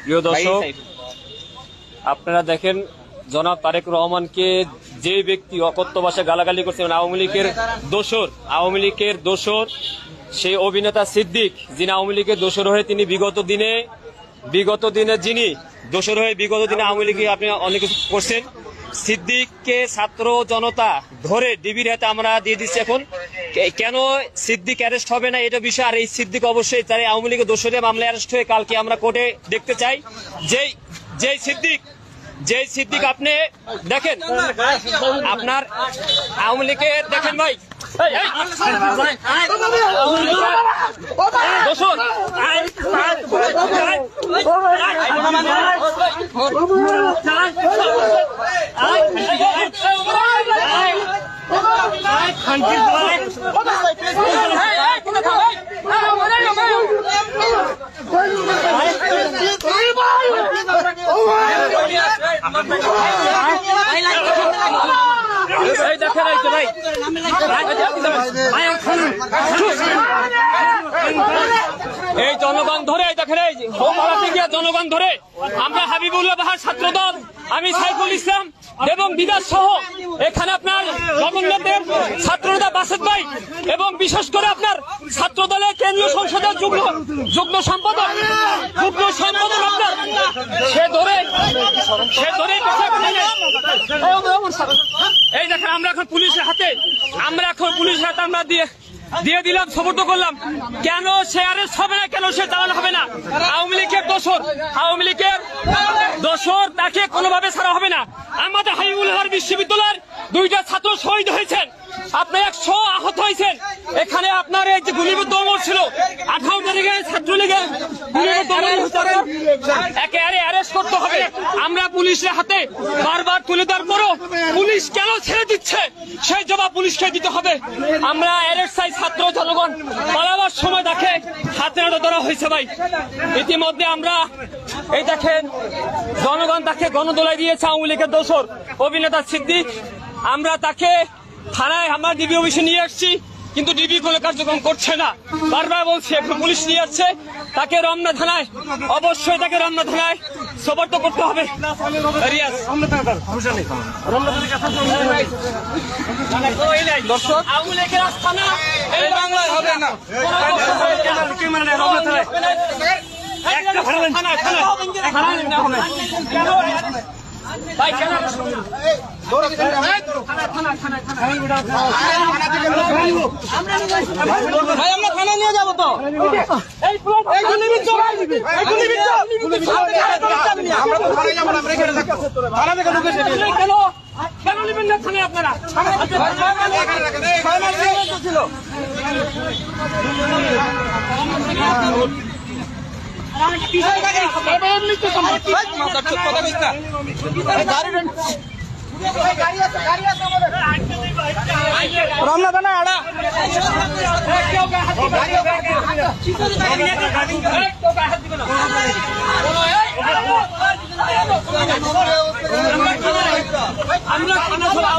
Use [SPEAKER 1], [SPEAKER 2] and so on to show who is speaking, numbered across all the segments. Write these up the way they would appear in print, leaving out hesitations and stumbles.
[SPEAKER 1] প্রিয় দর্শক, আপনারা দেখেন জনাব তারেক রহমানকে যে ব্যক্তি অকথ্য ভাষায় গালাগালি করছেন আওয়ামী লীগের দোসর সেই অভিনেতা সিদ্দিক, যিনি আওয়ামী লীগের দোসর হয়ে তিনি বিগত দিনে আওয়ামী লীগে আপনি অনেক কিছু করছেন। সিদ্দিককে ছাত্র জনতা ধরে ডিবির হাতে আমরা দিয়ে দিচ্ছি। এখন কেন সিদ্দিক অ্যারেস্ট হবে না এটা বিষয়, আর এই সিদ্দিক অবশ্যই তার আওয়ামী লীগের দোষরে মামলায় অ্যারেস্ট হয়ে কালকে আমরা কোর্টে দেখতে চাই। যেই সিদ্দিক আপনি দেখেন, আপনার আওয়ামী লীগের দেখেন ভাই এই জনগণ ধরে দেখেন, এই জনগণ ধরে আমরা হাবিবুল্লাহ বাহার ছাত্রদল, আমি সাইফুল ইসলাম এবং বিকাশ সহ এখানে আপনার জগন্নাথের ছাত্রনেতা বাসেদ ভাই এবং বিশেষ করে আপনার ছাত্র দলের কেন্দ্রীয় সংসদের যুগ্ম সম্পাদক আপনার সে ধরে এই দেখেন আমরা এখন পুলিশের হাতে আমরা দিয়ে দিলাম, সমর্থ করলাম। কেন সে অ্যারেস্ট হবে না, কেন সে চালানো হবে না? আওয়ামী লীগের দোসর তাকে কোনোভাবে ছাড়া হবে না। আমাদের হাবিবুল্লাহ বিশ্ববিদ্যালয়ের 2টা ছাত্র শহীদ হয়েছেন, আপনার 100 আহত হয়েছেন। এখানে আপনার এই যে গুলিবিদ্ধ অমর ছিল 18 তারিখে ছাত্রলীগের একেবারে অ্যারেস্ট করতে হবে। আমরা পুলিশের হাতে বারবার তুলে দেওয়ার পরও পুলিশ কেন ছেড়ে দিচ্ছে সেই জবাব পুলিশকে দিতে হবে। আমরা অ্যারেস্ট চাই, ছাত্র জনগণ পালাবার সময় তাকে হাতে নাড়া ধরা হয়েছে ভাই। ইতিমধ্যে আমরা এই দেখেন জনগণ তাকে গণদোলায় দিয়েছে আওয়ামী লীগের দোসর অভিনেতা সিদ্দিক। আমরা তাকে থানায় আমরা ডিবি অফিসে নিয়ে আসছি, কিন্তু ডিবি কোনো কার্যক্রম করছে না। বারবার বলছে এখন পুলিশ নিয়ে যাচ্ছে তাকে রমনা থানায়, অবশ্যই তাকে রমনা থানায় সোপর্দ করতে হবে। দর্শক, আওয়ামী লীগের আস্তানা এই বাংলায় হবে না। ভাই কেন ভাই আমরা থানা নিয়ে যাবো তো, কেন নেবেন না থানায় আপনারা? রমনা থানা আড়া আমরা থানা ছাড়া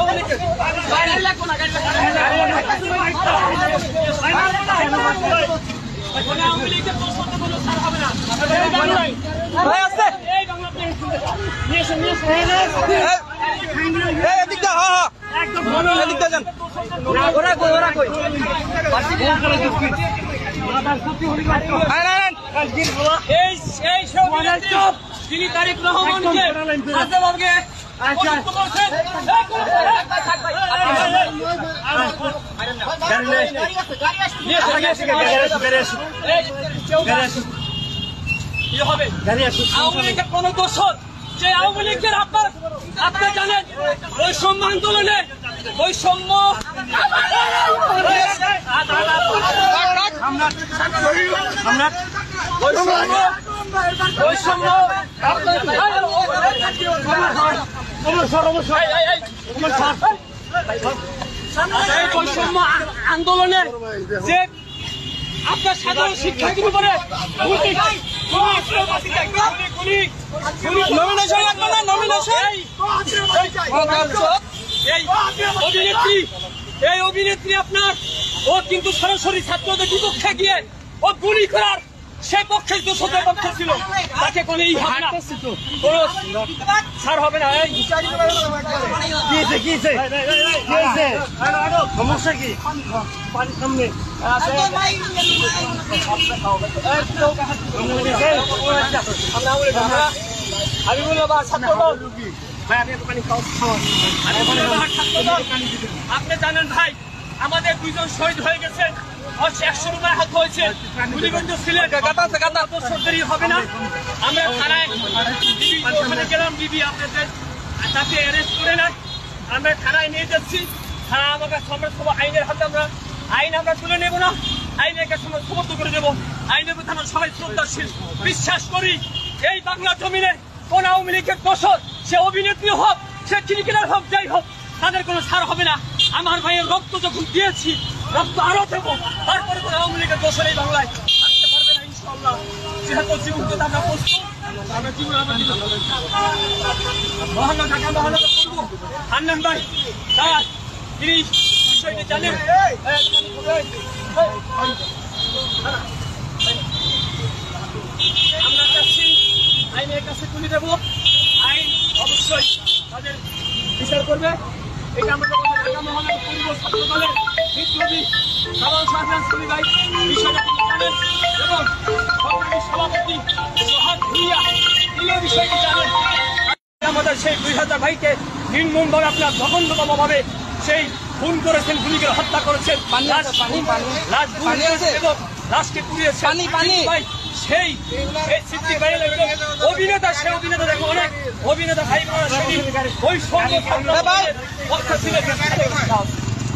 [SPEAKER 1] তিনি তারেক রহমানকে আওয়ামী লীগের কোন দোষর যে আওয়ামী লীগের আপনার জানেন বৈষম্য আন্দোলনে বৈষম্য আন্দোলনে যে আপনার সাধারণ শিক্ষার্থীর উপরে এই অভিনেত্রী আপনার ও কিন্তু সরাসরি ছাত্রদের বিপক্ষে গিয়ে ও গুলি করার সেই পক্ষে দোষদের পক্ষে ছিল, তাকে কোনো এই হবে না, কোনো ছাড় হবে না।
[SPEAKER 2] সমস্যা কি?
[SPEAKER 1] আমি বললাম আপনি জানেন ভাই, আমাদের 2 জন শহীদ হয়ে গেছেন, 100 রুপায় হাত হয়েছে, গুলিবন্ধ ছিলেন, সরকারি হবে না। আমরা থানায় ওখানে গেলাম, বিবি আপনাদের তাকে অ্যারেস্ট করে না, আমরা থানায় নিয়ে যাচ্ছি। থানা আমার কাছে আইনের হাতে, আইন আমরা তুলে নেব না, আইনের কাছে আমরা সমর্থ করে দেবো। আইনের প্রতি আমরা সবাই শ্রদ্ধাশীল, বিশ্বাস করি এই বাংলা জমিনে কোন আওয়ামী লীগের দোষর, সে অভিনেত্রী হোক, সে ক্রিকেটার হোক, যাই হোক, তাদের কোনো ছাড় হবে না। আমার ভাইয়ের রক্ত যখন দিয়েছি, রক্ত আরো দেবো, তারপরে কোনো আওয়ামী লীগের দোষর এই বাংলায় আসতে পারবে না ইনশাআল্লাহ। যেহেতু জীবন দিতে আমরা প্রস্তুত, আমরা জীবন মহানগর ঢাকা মহানগর করবো। হান্নান ভাই তার তিনি বিষয়টি জানেন, আমরা চাচ্ছি আইনের কাছে তুলে দেবো, আইন অবশ্যই তাদের বিচার করবে। এটা আমাদের ঢাকা মহানগর পূর্ব ছাত্র দলের বিপ্লবী সাধারণ সাধারণ ভাই বিষয়টা জানেন, এবং সংগ্রামী সভাপতি সোহাগ ভুইয়া তিনিও বিষয়টি জানেন। আমাদের সেই 2000 ভাইকে নির্মমভাবে আপনার জঘন্যতম ভাবে সেই খুন করেছেন, গুলি করে হত্যা করেছেন, এবং লাশকে পুড়িয়েছেন। সেই অভিনেতা, সে অভিনেতা দেখো, অনেক অভিনেতা ভাই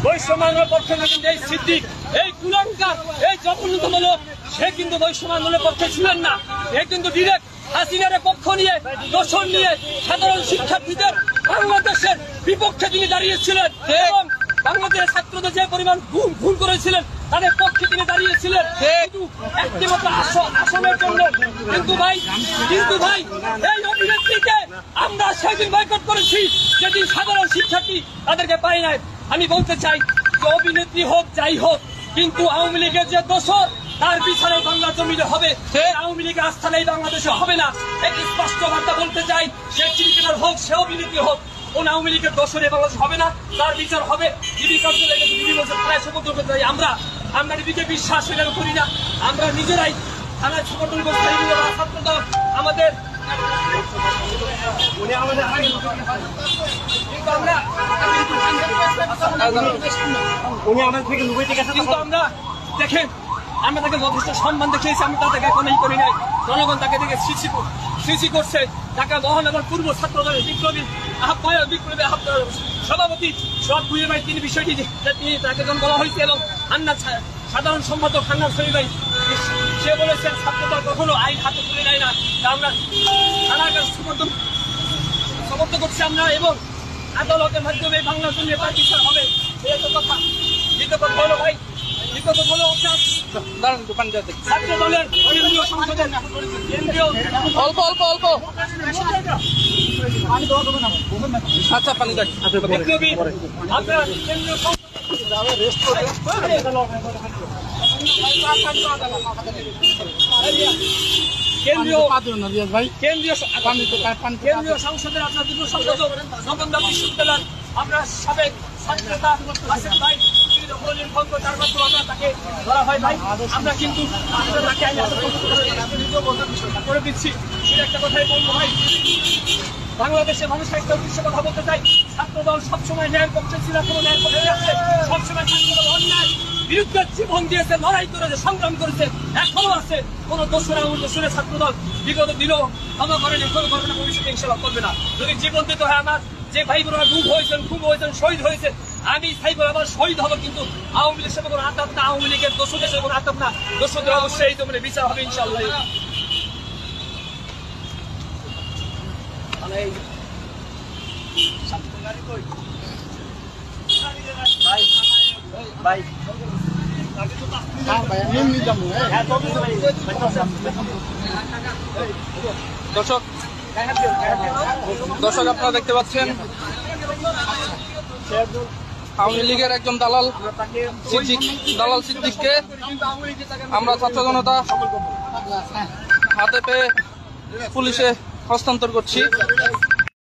[SPEAKER 1] বৈষম্যের পক্ষে এই সিদ্দিক, এই কুলাঙ্কার, এই জঘন্যতম লোক, সে কিন্তু বৈষম্য আন্দোলনের পক্ষে ছিলেন না। এ কিন্তু ডিরেক্ট হাসিনার পক্ষ নিয়ে, দোষণ নিয়ে সাধারণ শিক্ষার্থীদের বাংলাদেশের বিপক্ষে তিনি দাঁড়িয়েছিলেন, এবং বাংলাদেশের ছাত্রদের যে পরিমাণ ভুল করেছিলেন তাদের পক্ষে তিনি দাঁড়িয়েছিলেন একটিমাত্র আসামের জন্য। কিন্তু ভাই এই অভিনেত্রীকে আমরা সেদিন বয়কট করেছি, যেদিন সাধারণ শিক্ষার্থী তাদেরকে পাই নাই। আমি বলতে চাই যে অভিনেত্রী হোক, যাই হোক, কিন্তু আওয়ামী লীগের যে দোষর, তার বিচারে বাংলা জমিনে হবে, আওয়ামী লীগের আস্থানে এই বাংলাদেশে হবে না। একটি স্পষ্ট বার্তা বলতে চাই, সে ক্রিকেটার হোক, সে অভিনেত্রী হোক, কোন আওয়ামী লীগের দোষরে বাংলাদেশ হবে না, তার বিচার হবে। ডিবি কার্যালয়ে ডিবি বলছে থানায় সমর্থন করতে চাই, আমরা ডিবিকে বিশ্বাস করি না, আমরা নিজেরাই থানায় সমর্থন করতে চাই। ছাত্র দল আমাদের কিন্তু আমরা দেখেন, আমরা তাকে যথেষ্ট সম্মান দেখিয়েছি, আমি তাদেরকে কোনো করি নাই। জনগণ তাকে দেখে সৃষ্টি করছে। ঢাকা মহানগর পূর্ব ছাত্র দলের বিপ্লবী সভাপতি সোহাগ ভুইয়া ভাই, তিনি বিষয়টি তিনি তাকে যখন বলা হয়েছে, এবং হান্নান সাধারণ সম্পাদক হান্নান শরীফ ভাই, সে বলেছেন ছাত্র দল কখনো আইন হাতে তুলে নেয় না। আমরা থানার কাছে সমর্থন করছি আমরা, এবং আদালতের মাধ্যমে বাংলার জন্য তার বিচার হবে। এই তো কথা। দ্বিতীয় কথা হলো ভাই, ছাত্র দলের কেন্দ্রীয় সংসদের অল্প আচ্ছা পানি বিপ্লবী আপনার কেন্দ্রীয় কেন্দ্রীয় সংসদের আপনার যুব সম্পাদক নবন্দা বিশ্ববিদ্যালয় আপনার সাবেক ছাত্রতা আসেন ভাই, তার মাধ্যমে আমরা তাকে ধরা হয় ভাই। আমরা কিন্তু করে দিচ্ছি, সেটা একটা কথাই বলবো ভাই। বাংলাদেশের মানুষের একটা উদ্দেশ্য কথা বলতে চাই, ছাত্রদল সবসময় ন্যায়ের পক্ষে ছিল, কোনো ন্যায়ের পক্ষে আছে, সবসময় ছাত্রদল অন্যায় বিরুদ্ধে জীবন দিয়েছে, লড়াই করেছে, সংগ্রাম করেছে, এখনো আছে। কোন দোষরে ছাত্রদল বিগত দিল ক্ষমা করেনি, কোনো ঘটনা ভবিষ্যতে ইনশাআল্লাহ করবে না। যদি জীবন দিতে হয়, আমার যে ভাই বোনেরা খুব হয়েছেন, শহীদ হয়েছে, আমি সাইবার আবার শহীদ হবো, কিন্তু আওয়ামী লীগের সাথে কোনো আতাপ না, আওয়ামী লীগের দোষদের সাথে কোনো আতাপ না, দোষদের অবশ্যই তো বিচার হবে ইনশাআল্লাহ।
[SPEAKER 3] দর্শক আপনারা দেখতে পাচ্ছেন আওয়ামী লীগের একজন দালাল সিদ্দিককে আমরা ছাত্র জনতা হাতে পেয়ে পুলিশে হস্তান্তর করছি।